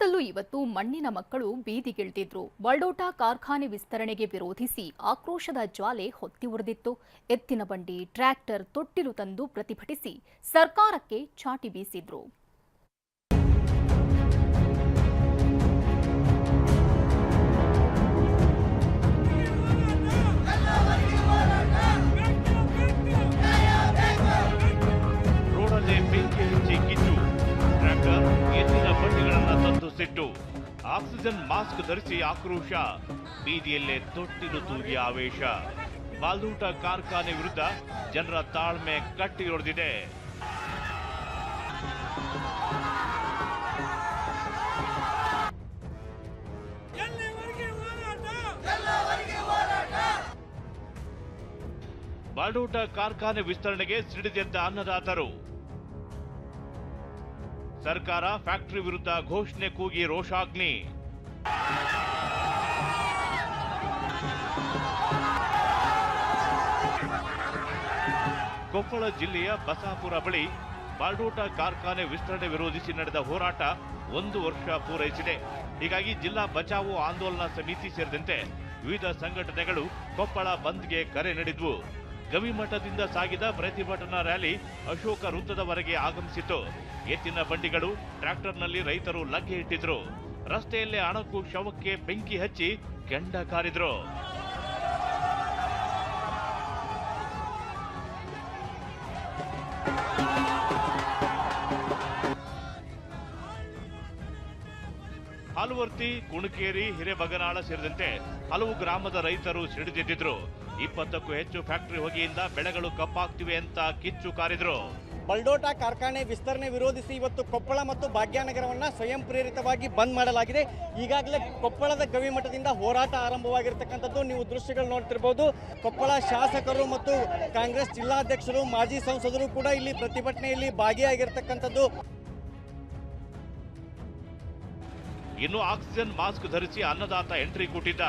ಕೊಪ್ಪಳದಲ್ಲೂ ಇವತ್ತು ಮಣ್ಣಿನ ಮಕ್ಕಳು ಬೀದಿಗಿಳಿದಿದ್ರು. ವರ್ಲ್ಡೋಟಾ ಕಾರ್ಖಾನೆ ವಿಸ್ತರಣೆಗೆ ವಿರೋಧಿಸಿ ಆಕ್ರೋಶದ ಜ್ವಾಲೆ ಹೊತ್ತಿ ಉರಿದಿತ್ತು. ಎತ್ತಿನ ಬಂಡಿ, ಟ್ರ್ಯಾಕ್ಟರ್, ತೊಟ್ಟಿಲು ತಂದು ಪ್ರತಿಭಟಿಸಿ ಸರ್ಕಾರಕ್ಕೆ ಚಾಟಿ ಬೀಸಿದ್ರು. ಆಕ್ಸಿಜನ್ ಮಾಸ್ಕ್ ಧರಿಸಿ ಆಕ್ರೋಶ, ಬೀದಿಯಲ್ಲೇ ತೊಟ್ಟಿಲು ತೂಗಿ ಆವೇಶ. ಬಾಲ್ದೂಟ ಕಾರ್ಖಾನೆ ವಿರುದ್ಧ ಜನರ ತಾಳ್ಮೆ ಕಟ್ಟಿಯೊಡೆದಿದೆ. ಬಾಲ್ದೂಟ ಕಾರ್ಖಾನೆ ವಿಸ್ತರಣೆಗೆ ಸಿಡಿದೆದ್ದ ಅನ್ನದಾತರು. ಸರ್ಕಾರ ಫ್ಯಾಕ್ಟರಿ ವಿರುದ್ಧ ಘೋಷಣೆ ಕೂಗಿ ರೋಷಾಗ್ನಿ. ಕೊಪ್ಪಳ ಜಿಲ್ಲೆಯ ಬಸಾಪುರ ಬಳಿ ಬಾಲ್ಡೋಟ ಕಾರ್ಖಾನೆ ವಿಸ್ತರಣೆ ವಿರೋಧಿಸಿ ನಡೆದ ಹೋರಾಟ 1 ವರ್ಷ ಪೂರೈಸಿದೆ. ಹೀಗಾಗಿ ಜಿಲ್ಲಾ ಬಚಾವೋ ಆಂದೋಲನ ಸಮಿತಿ ಸೇರಿದಂತೆ ವಿವಿಧ ಸಂಘಟನೆಗಳು ಕೊಪ್ಪಳ ಬಂದ್ಗೆ ಕರೆ ನೀಡಿದ್ವು. ಗವಿಮಠದಿಂದ ಸಾಗಿದ ಪ್ರತಿಭಟನಾ ರ್ಯಾಲಿ ಅಶೋಕ ವೃತ್ತದವರೆಗೆ ಆಗಮಿಸಿತು. ಎತ್ತಿನ ಬಂಡಿಗಳು, ಟ್ರ್ಯಾಕ್ಟರ್ನಲ್ಲಿ ರೈತರು ಲಗ್ಗೆ ಇಟ್ಟಿದ್ರು. ರಸ್ತೆಯಲ್ಲೇ ಅಣಕು ಶವಕ್ಕೆ ಬೆಂಕಿ ಹಚ್ಚಿ ಕೆಂಡ ಕಾರಿದ್ರು. ಹಾಲುವರ್ತಿ, ಕುಣಕೇರಿ, ಹಿರೇಬಗನಾಳ ಸೇರಿದಂತೆ ಹಲವು ಗ್ರಾಮದ ರೈತರು ಸಿಡಿದೆದ್ದಿದ್ರು. 20ಕ್ಕೂ ಹೆಚ್ಚು ಫ್ಯಾಕ್ಟರಿ ಹೊಗೆಯಿಂದ ಬೆಳೆಗಳು ಕಪ್ಪಾಗ್ತಿವೆ ಅಂತ ಕಿಚ್ಚು ಕಾರಿದ್ರು. ಬಲ್ಡೋಟಾ ಕಾರ್ಖಾನೆ ವಿಸ್ತರಣೆ ವಿರೋಧಿಸಿ ಇವತ್ತು ಕೊಪ್ಪಳ ಮತ್ತು ಭಾಗ್ಯನಗರವನ್ನು ಸ್ವಯಂ ಪ್ರೇರಿತವಾಗಿ ಬಂದ್ ಮಾಡಲಾಗಿದೆ. ಈಗಾಗಲೇ ಕೊಪ್ಪಳದ ಗವಿಮಠದಿಂದ ಹೋರಾಟ ಆರಂಭವಾಗಿರ್ತಕ್ಕಂಥದ್ದು ನೀವು ದೃಶ್ಯಗಳು ನೋಡ್ತಿರ್ಬೋದು. ಕೊಪ್ಪಳ ಶಾಸಕರು ಮತ್ತು ಕಾಂಗ್ರೆಸ್ ಜಿಲ್ಲಾಧ್ಯಕ್ಷರು, ಮಾಜಿ ಸಂಸದರು ಕೂಡ ಇಲ್ಲಿ ಪ್ರತಿಭಟನೆಯಲ್ಲಿ ಭಾಗಿಯಾಗಿರ್ತಕ್ಕಂಥದ್ದು. ಇನ್ನು ಆಕ್ಸಿಜನ್ ಮಾಸ್ಕ್ ಧರಿಸಿ ಅನ್ನದಾತ ಎಂಟ್ರಿ ಕೊಟ್ಟಿದ್ದ.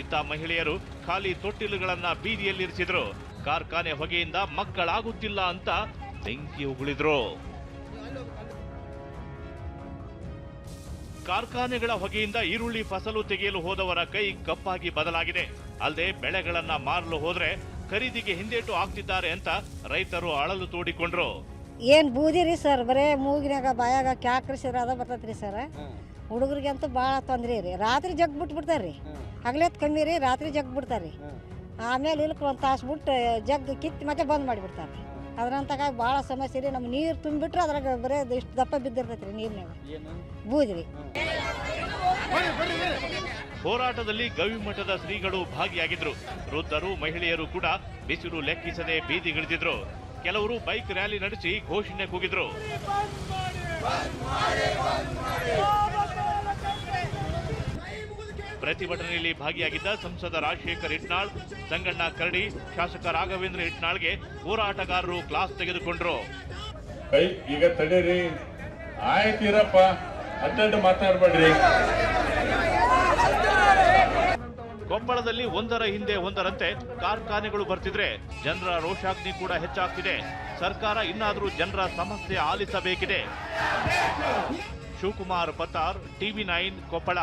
ಇತ್ತ ಮಹಿಳೆಯರು ಖಾಲಿ ತೊಟ್ಟಿಲುಗಳನ್ನ ಬೀದಿಯಲ್ಲಿರಿಸಿದ್ರು. ಕಾರ್ಖಾನೆ ಹೊಗೆಯಿಂದ ಮಕ್ಕಳಾಗುತ್ತಿಲ್ಲ ಅಂತ ಬೆಂಕಿ ಉಗುಳಿದ್ರು. ಕಾರ್ಖಾನೆಗಳ ಹೊಗೆಯಿಂದ ಈರುಳ್ಳಿ ಫಸಲು ತೆಗೆಯಲು ಹೋದವರ ಕೈ ಕಪ್ಪಾಗಿ ಬದಲಾಗಿದೆ. ಅಲ್ಲದೆ ಬೆಳೆಗಳನ್ನ ಮಾರಲು ಹೋದ್ರೆ ಖರೀದಿಗೆ ಹಿಂದೇಟು ಆಗ್ತಿದ್ದಾರೆ ಅಂತ ರೈತರು ಅಳಲು ತೋಡಿಕೊಂಡ್ರು. ಏನ್ ಬೂದಿರಿ ಸರ್, ಬರೇ ಮೂಗಿನಾಗ ಬಾಯಾಗ ಕ್ಯಾಕ್ರಿಸಿದ್ರ ಅದ ಬರ್ತೈತ್ರಿ ಸರ್. ಹುಡುಗರಿಗೆ ಅಂತೂ ಭಾಳ ತೊಂದರೆ ರೀ. ರಾತ್ರಿ ಜಗ್ ಬಿಟ್ಬಿಡ್ತಾರ್ರಿ. ಹಗಲೆತ್ ಕಮ್ಮಿ ರೀ, ರಾತ್ರಿ ಜಗ್ ಬಿಡ್ತಾರ್ರಿ. ಆಮೇಲೆ ಇಲ್ಕ 1 ತಾಸು ಬಿಟ್ಟು ಜಗ್ ಕಿತ್ತು ಮತ್ತೆ ಬಂದ್ ಮಾಡಿಬಿಡ್ತಾರೆ. ಅದ್ರಂತಾಗ ಭಾಳ ಸಮಸ್ಯೆ ರೀ. ನಮ್ಮ ನೀರು ತುಂಬಿಟ್ರೆ ಅದ್ರಾಗ ಬರೇ ಇಷ್ಟು ದಪ್ಪ ಬಿದ್ದಿರ್ತೈತಿ ರೀ ನೀರಿನಾಗ ಬೂದಿರಿ. ಹೋರಾಟದಲ್ಲಿ ಗವಿಮಠದ ಶ್ರೀಗಳು ಭಾಗಿಯಾಗಿದ್ರು. ವೃದ್ಧರು, ಮಹಿಳೆಯರು ಕೂಡ ಬಿಸಿಲು ಲೆಕ್ಕಿಸದೆ ಬೀದಿಗಿಳಿದಿದ್ರು. ಕೆಲವರು ಬೈಕ್ ರ್ಯಾಲಿ ನಡೆಸಿ ಘೋಷಣೆ ಕೂಗಿದ್ರು. ಪ್ರತಿಭಟನೆಯಲ್ಲಿ ಭಾಗಿಯಾಗಿದ್ದ ಸಂಸದ ರಾಜಶೇಖರ್ ಇಟ್ನಾಳ್, ಸಂಗಣ್ಣ ಕರಡಿ, ಶಾಸಕ ರಾಘವೇಂದ್ರ ಇಟ್ನಾಳ್ಗೆ ಹೋರಾಟಗಾರರು ಕ್ಲಾಸ್ ತೆಗೆದುಕೊಂಡ್ರು. ಈಗ ತಡೀರಿ, ಆಯ್ತಿರಪ್ಪ, ಅಡ್ಡ ಮಾತಾಡ್ಬೇಡ್ರಿ. ಕೊಪ್ಪಳದಲ್ಲಿ ಒಂದರ ಹಿಂದೆ ಒಂದರಂತೆ ಕಾರ್ಖಾನೆಗಳು ಬರ್ತಿದ್ರೆ ಜನರ ರೋಷಾಗ್ನಿ ಕೂಡ ಹೆಚ್ಚಾಗ್ತಿದೆ. ಸರ್ಕಾರ ಇನ್ನಾದರೂ ಜನರ ಸಮಸ್ಯೆ ಆಲಿಸಬೇಕಿದೆ. ಶಿವಕುಮಾರ್ ಪತ್ತಾರ್, TV9 ಕೊಪ್ಪಳ.